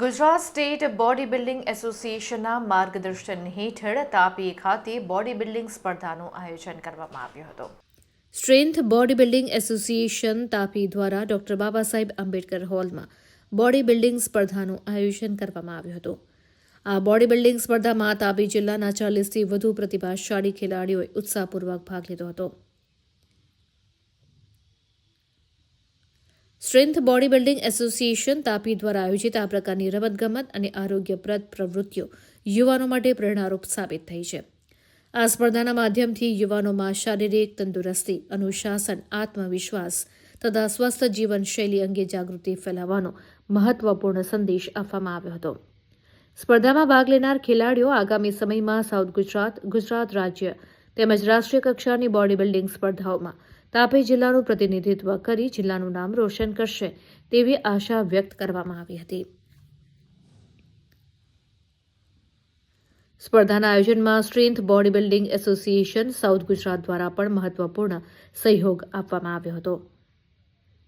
Gujarat state body building એસોસિએશનના માર્ગદર્શન હેઠળ તાપી ખાતે બોડી બિલ્ડિંગ સ્પર્ધાનું આયોજન કરવામાં આવ્યું હતું. Strength body building association Tapi દ્વારા ડોક્ટર બાબા સાહેબ આંબેડકર હોલમાં બોડી બિલ્ડિંગ સ્પર્ધાનું આયોજન કરવામાં આવ્યું હતું. આ બોડી બિલ્ડિંગ સ્પર્ધામાં તાપી જિલ્લાના 40થી વધુ પ્રતિભાશાળી ખેલાડીઓએ ઉત્સાહપૂર્વક ભાગ લીધો હતો. Strength body building association Tapi દ્વારા આયોજિત આ પ્રકારની રમતગમત અને આરોગ્યપ્રદ પ્રવૃત્તિઓ યુવાનો માટે પ્રેરણારૂપ સાબિત થઈ છે. આ સ્પર્ધાના માધ્યમથી યુવાનોમાં શારીરિક તંદુરસ્તી, અનુશાસન, આત્મવિશ્વાસ તથા સ્વસ્થ જીવનશૈલી અંગે જાગૃતિ ફેલાવવાનો મહત્વપૂર્ણ સંદેશ આપવામાં આવ્યો હતો. સ્પર્ધામાં ભાગ લેનાર ખેલાડીઓ આગામી સમયમાં સાઉથ ગુજરાત, ગુજરાત રાજ્ય તેમજ રાષ્ટ્રીય કક્ષાની બોડી બિલ્ડિંગ સ્પર્ધાઓમાં તાપી જિલ્લાનું પ્રતિનિધિત્વ કરી જિલ્લાનું નામ રોશન કરશે તેવી આશા વ્યક્ત કરવામાં આવી હતી. સ્પર્ધાના આયોજનમાં strength body building association south Gujarat દ્વારા પણ મહત્વપૂર્ણ સહયોગ આપવામાં આવ્યો હતો.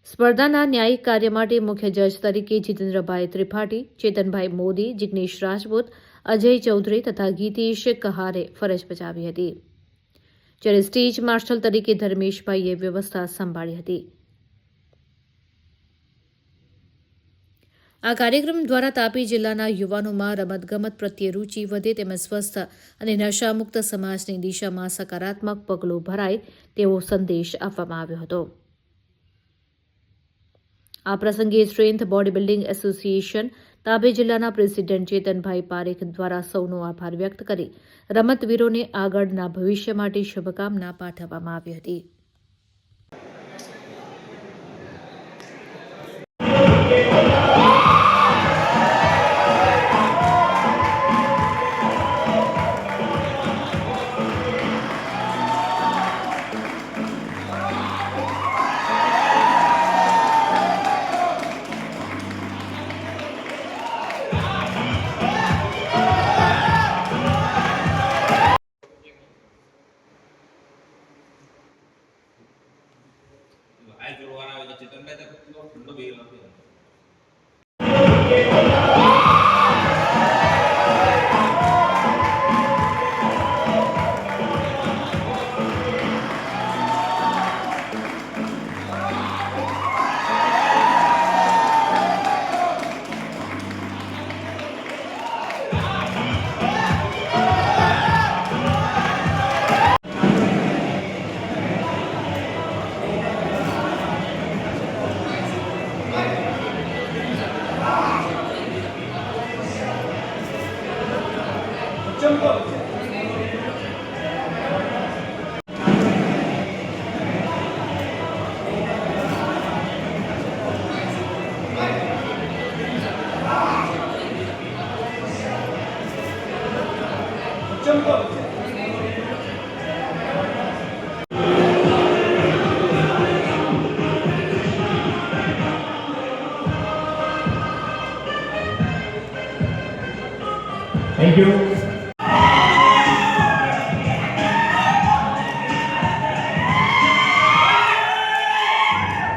સ્પર્ધાના ન્યાયિક કાર્ય માટે મુખ્ય જજ તરીકે જીતેન્દ્રભાઈ ત્રિપાઠી, ચેતનભાઈ મોદી, જિગ્નેશ રાજપૂત, અજય ચૌધરી તથા ગીતેશ કહારે ફરજ બજાવી હતી, જ્યારે સ્ટેજ માર્શલ તરીકે ધર્મેશભાઈએ વ્યવસ્થા સંભાળી હતી. આ કાર્યક્રમ દ્વારા તાપી જિલ્લાના યુવાનોમાં રમતગમત પ્રત્યે રૂચિ વધે તેમજ સ્વસ્થ અને નશામુક્ત સમાજની દિશામાં સકારાત્મક પગલું ભરાય તેવો સંદેશ આપવામાં આવ્યો હતો. આ પ્રસંગે strength body building association Tapi જિલ્લાના પ્રેસિડેન્ટ ચેતનભાઈ પારેખ દ્વારા સૌનો આભાર વ્યક્ત કરી રમતવીરોને આગળના ભવિષ્ય માટે શુભકામના પાઠવવામાં આવી હતી. આ જોડવાના આવે છે તમને તો ઠંડો બે નથી. Thank you.